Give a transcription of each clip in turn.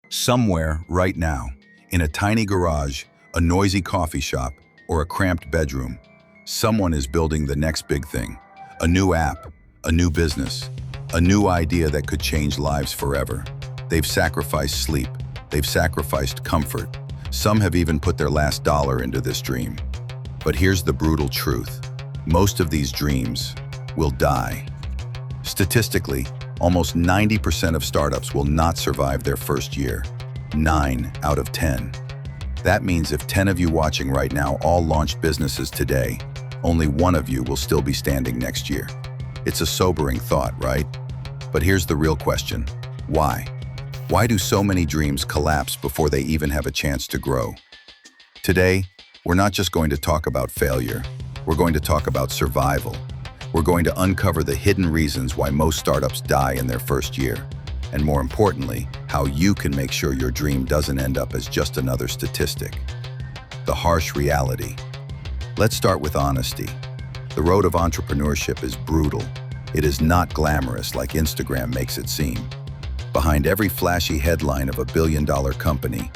Somewhere, right now, in a tiny garage, a noisy coffee shop, or a cramped bedroom, someone is building the next big thing. A new app, a new business, a new idea that could change lives forever. They've sacrificed sleep, they've sacrificed comfort. Some have even put their last dollar into this dream. But here's the brutal truth. Most of these dreams will die. Statistically, almost 90% of startups will not survive their first year. 9 out of 10. That means if 10 of you watching right now all launched businesses today, only one of you will still be standing next year. It's a sobering thought, right? But here's the real question. Why? Why do so many dreams collapse before they even have a chance to grow? Today, we're not just going to talk about failure. We're going to talk about survival. We're going to uncover the hidden reasons why most startups die in their first year. And more importantly, how you can make sure your dream doesn't end up as just another statistic. The harsh reality. Let's start with honesty. The road of entrepreneurship is brutal. It is not glamorous like Instagram makes it seem. Behind every flashy headline of a billion-dollar company,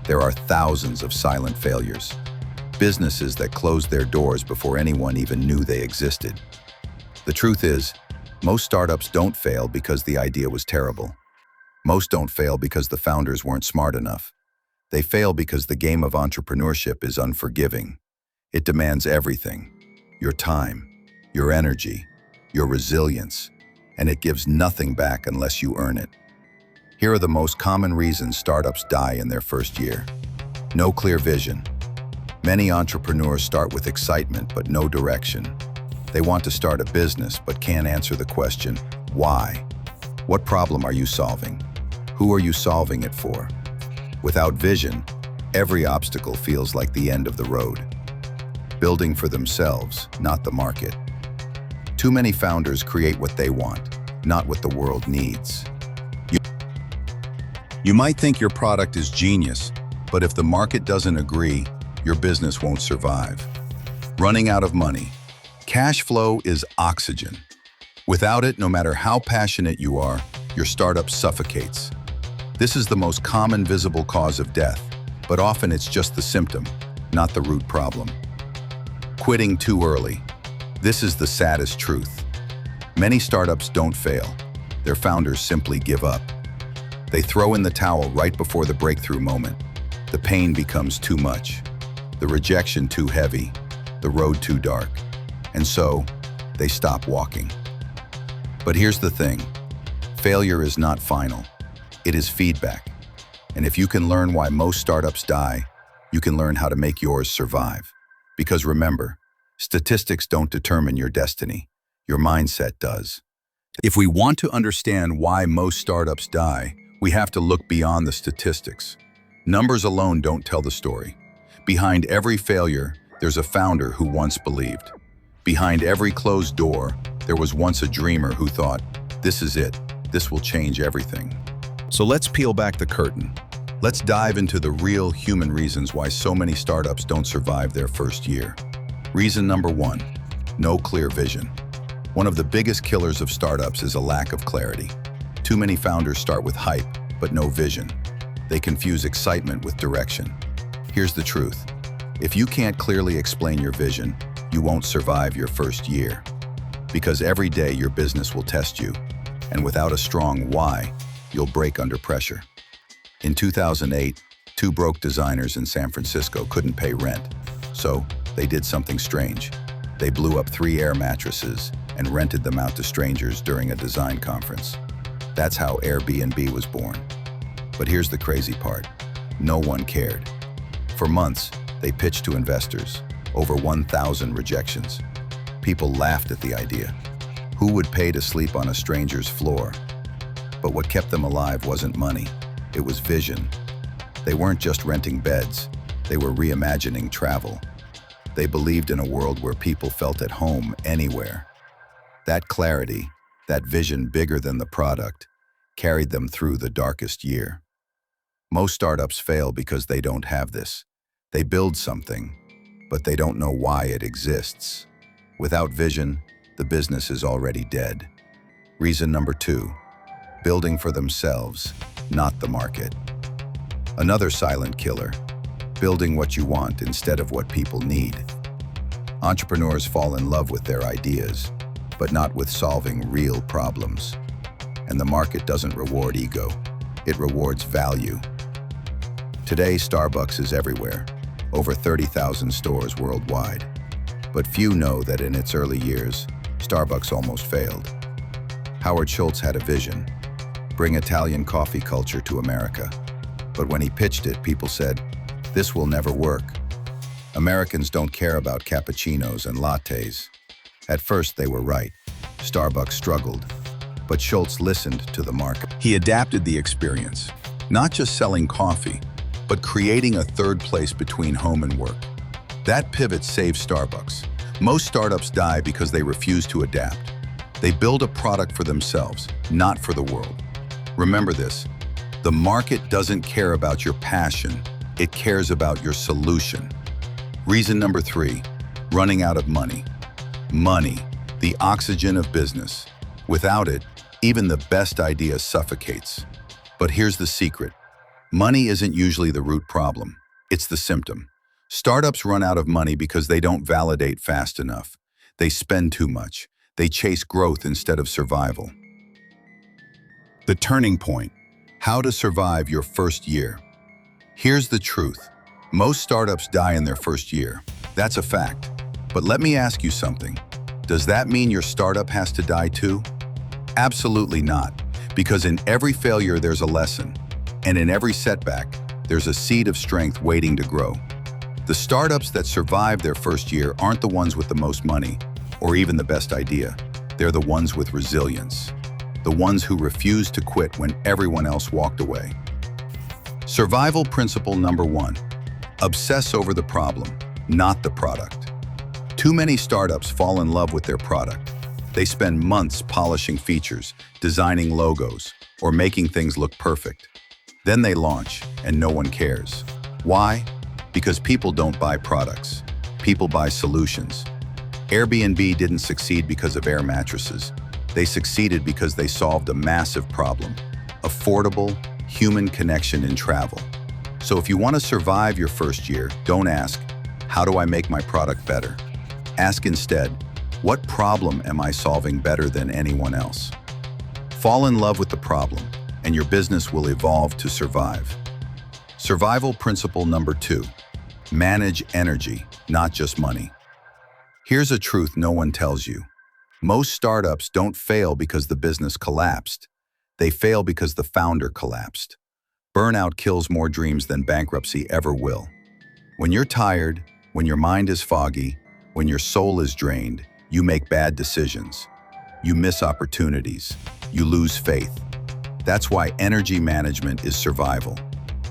there are thousands of silent failures. Businesses that closed their doors before anyone even knew they existed. The truth is, most startups don't fail because the idea was terrible. Most don't fail because the founders weren't smart enough. They fail because the game of entrepreneurship is unforgiving. It demands everything: your time, your energy, your resilience, and it gives nothing back unless you earn it. Here are the most common reasons startups die in their first year. No clear vision. Many entrepreneurs start with excitement but no direction. They want to start a business but can't answer the question, why? What problem are you solving? Who are you solving it for? Without vision, every obstacle feels like the end of the road. Building for themselves, not the market. Too many founders create what they want, not what the world needs. You might think your product is genius, but if the market doesn't agree, your business won't survive. Running out of money. Cash flow is oxygen. Without it, no matter how passionate you are, your startup suffocates. This is the most common visible cause of death, but often it's just the symptom, not the root problem. Quitting too early. This is the saddest truth. Many startups don't fail. Their founders simply give up. They throw in the towel right before the breakthrough moment. The pain becomes too much, the rejection too heavy, the road too dark, and so they stop walking. But here's the thing. Failure is not final. It is feedback. And if you can learn why most startups die, you can learn how to make yours survive. Because remember, statistics don't determine your destiny. Your mindset does. If we want to understand why most startups die, we have to look beyond the statistics. Numbers alone don't tell the story. Behind every failure, there's a founder who once believed. Behind every closed door, there was once a dreamer who thought, this is it, this will change everything. So let's peel back the curtain. Let's dive into the real human reasons why so many startups don't survive their first year. Reason number 1, no clear vision. One of the biggest killers of startups is a lack of clarity. Too many founders start with hype, but no vision. They confuse excitement with direction. Here's the truth. If you can't clearly explain your vision, you won't survive your first year. Because every day your business will test you, and without a strong why, you'll break under pressure. In 2008, 2 broke designers in San Francisco couldn't pay rent, so they did something strange. They blew up 3 air mattresses and rented them out to strangers during a design conference. That's how Airbnb was born. But here's the crazy part. No one cared. For months, they pitched to investors. Over 1,000 rejections. People laughed at the idea. Who would pay to sleep on a stranger's floor? But what kept them alive wasn't money. It was vision. They weren't just renting beds. They were reimagining travel. They believed in a world where people felt at home anywhere. That clarity, that vision bigger than the product, carried them through the darkest year. Most startups fail because they don't have this. They build something, but they don't know why it exists. Without vision, the business is already dead. Reason number 2, building for themselves, not the market. Another silent killer, building what you want instead of what people need. Entrepreneurs fall in love with their ideas, but not with solving real problems. And the market doesn't reward ego, it rewards value. Today, Starbucks is everywhere, over 30,000 stores worldwide. But few know that in its early years, Starbucks almost failed. Howard Schultz had a vision: bring Italian coffee culture to America. But when he pitched it, people said, "This will never work. Americans don't care about cappuccinos and lattes." At first, they were right. Starbucks struggled. But Schultz listened to the market. He adapted the experience, not just selling coffee, but creating a third place between home and work. That pivot saved Starbucks. Most startups die because they refuse to adapt. They build a product for themselves, not for the world. Remember this: the market doesn't care about your passion, it cares about your solution. Reason number 3, running out of money. Money, the oxygen of business. Without it, even the best idea suffocates. But here's the secret: money isn't usually the root problem, it's the symptom. Startups run out of money because they don't validate fast enough. They spend too much. They chase growth instead of survival. The turning point: how to survive your first year. Here's the truth: most startups die in their first year. That's a fact. But let me ask you something. Does that mean your startup has to die too? Absolutely not, because in every failure there's a lesson, and in every setback, there's a seed of strength waiting to grow. The startups that survive their first year aren't the ones with the most money, or even the best idea. They're the ones with resilience. The ones who refuse to quit when everyone else walked away. Survival principle number 1. Obsess over the problem, not the product. Too many startups fall in love with their product. They spend months polishing features, designing logos, or making things look perfect. Then they launch, and no one cares. Why? Because people don't buy products. People buy solutions. Airbnb didn't succeed because of air mattresses. They succeeded because they solved a massive problem: affordable, human connection in travel. So if you want to survive your first year, don't ask, "How do I make my product better?" Ask instead, "What problem am I solving better than anyone else?" Fall in love with the problem, and your business will evolve to survive. Survival principle number 2. Manage energy, not just money. Here's a truth no one tells you. Most startups don't fail because the business collapsed. They fail because the founder collapsed. Burnout kills more dreams than bankruptcy ever will. When you're tired, when your mind is foggy, when your soul is drained, you make bad decisions. You miss opportunities. You lose faith. That's why energy management is survival.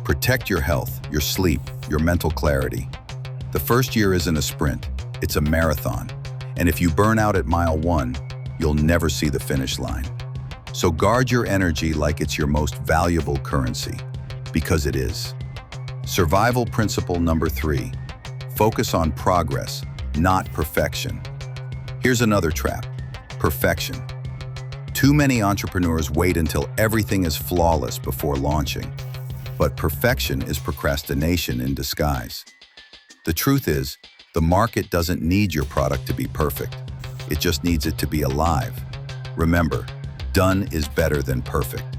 Protect your health, your sleep, your mental clarity. The first year isn't a sprint, it's a marathon. And if you burn out at mile 1, you'll never see the finish line. So guard your energy like it's your most valuable currency, because it is. Survival principle number 3. Focus on progress, not perfection. Here's another trap: perfection. Too many entrepreneurs wait until everything is flawless before launching. But perfection is procrastination in disguise. The truth is, the market doesn't need your product to be perfect. It just needs it to be alive. Remember, done is better than perfect.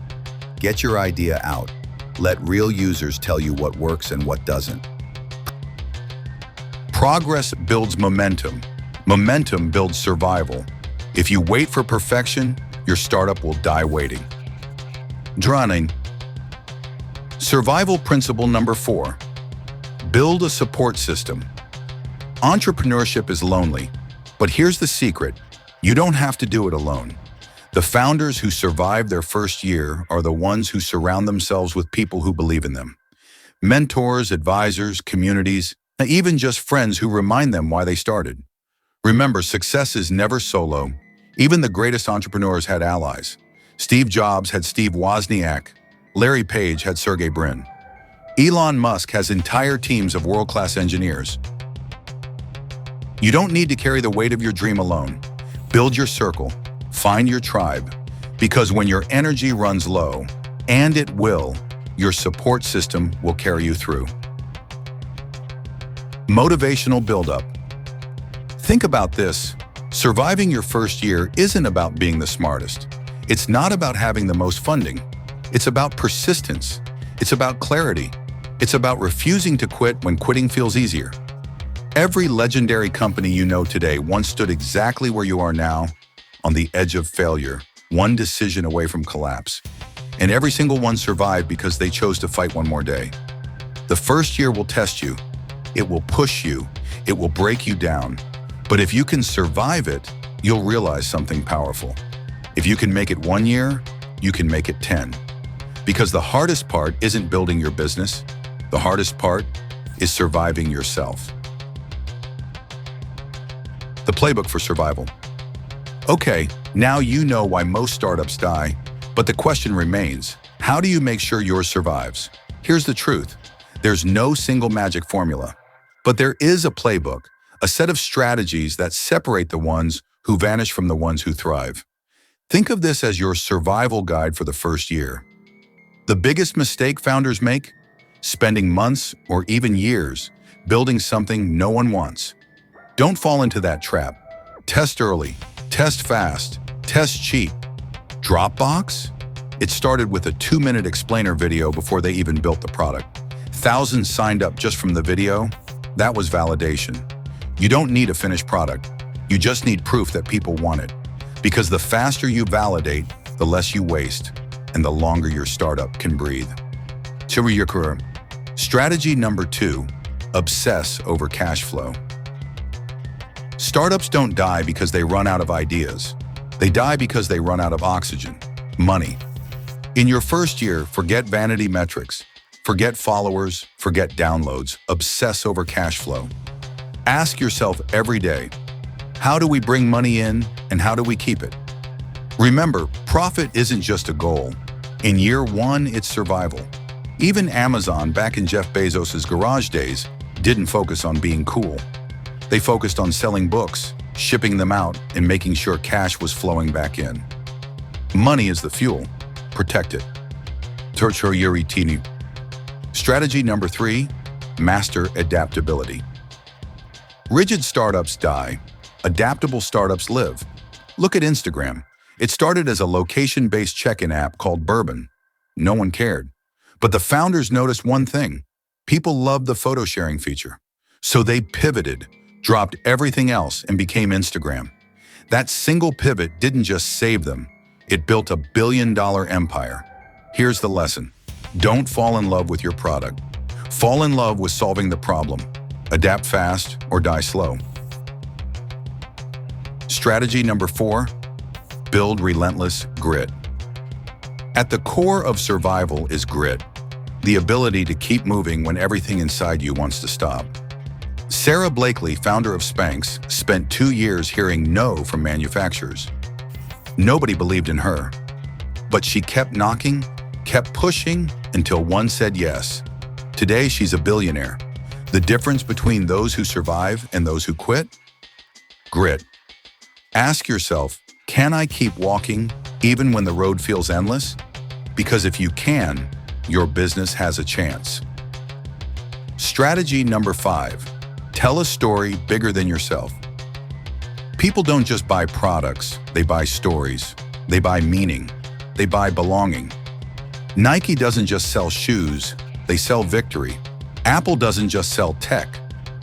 Get your idea out. Let real users tell you what works and what doesn't. Progress builds momentum. Momentum builds survival. If you wait for perfection, your startup will die waiting. Drowning. Survival principle number 4. Build a support system. Entrepreneurship is lonely, but here's the secret: you don't have to do it alone. The founders who survive their first year are the ones who surround themselves with people who believe in them. Mentors, advisors, communities, and even just friends who remind them why they started. Remember, success is never solo. Even the greatest entrepreneurs had allies. Steve Jobs had Steve Wozniak. Larry Page had Sergey Brin. Elon Musk has entire teams of world-class engineers. You don't need to carry the weight of your dream alone. Build your circle, find your tribe, because when your energy runs low, and it will, your support system will carry you through. Motivational buildup. Think about this. Surviving your first year isn't about being the smartest. It's not about having the most funding. It's about persistence. It's about clarity. It's about refusing to quit when quitting feels easier. Every legendary company you know today once stood exactly where you are now, on the edge of failure, one decision away from collapse. And every single one survived because they chose to fight one more day. The first year will test you. It will push you. It will break you down. But if you can survive it, you'll realize something powerful. If you can make it 1 year, you can make it 10. Because the hardest part isn't building your business. The hardest part is surviving yourself. The playbook for survival. Okay, now you know why most startups die, but the question remains, how do you make sure yours survives? Here's the truth. There's no single magic formula, but there is a playbook, a set of strategies that separate the ones who vanish from the ones who thrive. Think of this as your survival guide for the first year. The biggest mistake founders make? Spending months or even years building something no one wants. Don't fall into that trap. Test early, test fast, test cheap. Dropbox? It started with a 2-minute explainer video before they even built the product. Thousands signed up just from the video. That was validation. You don't need a finished product. You just need proof that people want it. Because the faster you validate, the less you waste, and the longer your startup can breathe. Strategy number 2, obsess over cash flow. Startups don't die because they run out of ideas. They die because they run out of oxygen, money. In your first year, forget vanity metrics. Forget followers, forget downloads, obsess over cash flow. Ask yourself every day, how do we bring money in and how do we keep it? Remember, profit isn't just a goal. In year 1, it's survival. Even Amazon, back in Jeff Bezos' garage days, didn't focus on being cool. They focused on selling books, shipping them out, and making sure cash was flowing back in. Money is the fuel. Protect it. Strategy number 3, master adaptability. Rigid startups die. Adaptable startups live. Look at Instagram. It started as a location-based check-in app called Bourbon. No one cared. But the founders noticed one thing. People loved the photo sharing feature. So they pivoted, dropped everything else, and became Instagram. That single pivot didn't just save them. It built a billion-dollar empire. Here's the lesson. Don't fall in love with your product. Fall in love with solving the problem. Adapt fast or die slow. Strategy number 4, build relentless grit. At the core of survival is grit, the ability to keep moving when everything inside you wants to stop. Sarah Blakely, founder of Spanx, spent 2 years hearing no from manufacturers. Nobody believed in her, but she kept knocking, kept pushing until one said yes. Today, she's a billionaire. The difference between those who survive and those who quit? Grit. Ask yourself, can I keep walking even when the road feels endless? Because if you can, your business has a chance. Strategy number 5, tell a story bigger than yourself. People don't just buy products, they buy stories. They buy meaning. They buy belonging. Nike doesn't just sell shoes, they sell victory. Apple doesn't just sell tech,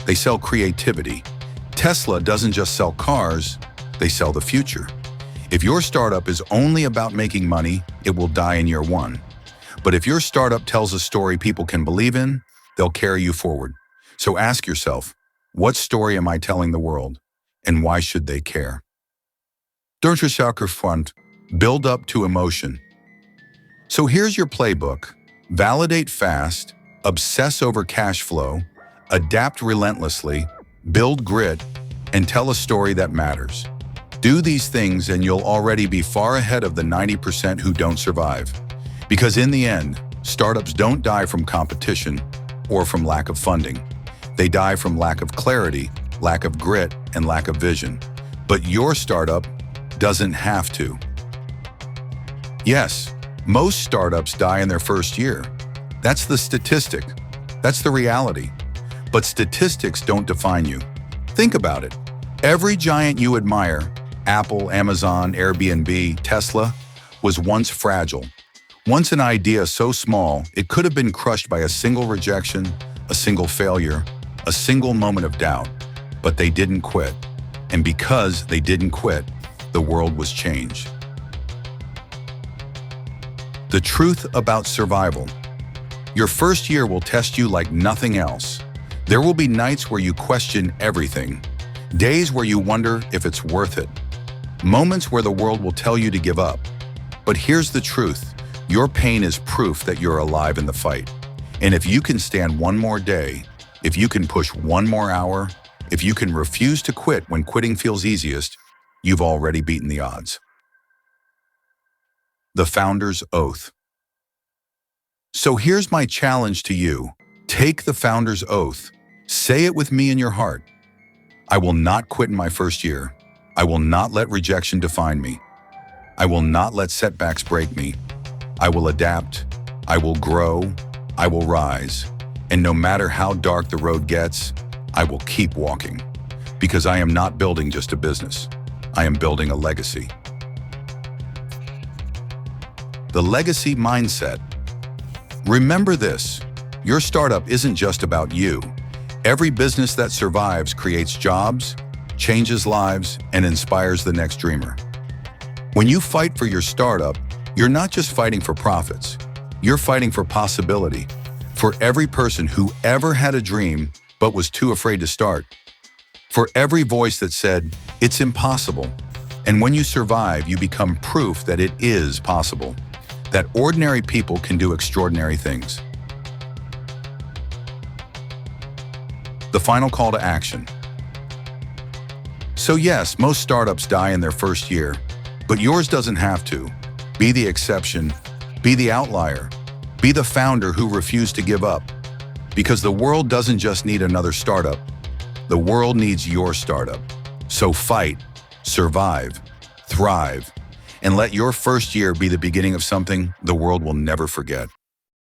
they sell creativity. Tesla doesn't just sell cars, they sell the future. If your startup is only about making money, it will die in year 1. But if your startup tells a story people can believe in, they'll carry you forward. So ask yourself, what story am I telling the world? And why should they care? Build up to emotion. So here's your playbook. Validate fast, obsess over cash flow, adapt relentlessly, build grit, and tell a story that matters. Do these things and you'll already be far ahead of the 90% who don't survive. Because in the end, startups don't die from competition or from lack of funding. They die from lack of clarity, lack of grit, and lack of vision. But your startup doesn't have to. Yes, most startups die in their first year. That's the statistic. That's the reality. But statistics don't define you. Think about it. Every giant you admire, Apple, Amazon, Airbnb, Tesla, was once fragile. Once an idea so small, it could have been crushed by a single rejection, a single failure, a single moment of doubt. But they didn't quit. And because they didn't quit, the world was changed. The truth about survival. Your first year will test you like nothing else. There will be nights where you question everything, days where you wonder if it's worth it, moments where the world will tell you to give up. But here's the truth. Your pain is proof that you're alive in the fight. And if you can stand one more day, if you can push one more hour, if you can refuse to quit when quitting feels easiest, you've already beaten the odds. The Founder's Oath. So here's my challenge to you. Take the Founder's Oath. Say it with me in your heart. I will not quit in my first year. I will not let rejection define me. I will not let setbacks break me. I will adapt. I will grow. I will rise. And no matter how dark the road gets, I will keep walking. Because I am not building just a business. I am building a legacy. The legacy mindset. Remember this, your startup isn't just about you. Every business that survives creates jobs, changes lives, and inspires the next dreamer. When you fight for your startup, you're not just fighting for profits. You're fighting for possibility, for every person who ever had a dream but was too afraid to start. For every voice that said, it's impossible. And when you survive, you become proof that it is possible, that ordinary people can do extraordinary things. The final call to action. So yes, most startups die in their first year, but yours doesn't have to. Be the exception, be the outlier, be the founder who refused to give up. Because the world doesn't just need another startup, the world needs your startup. So fight, survive, thrive, and let your first year be the beginning of something the world will never forget.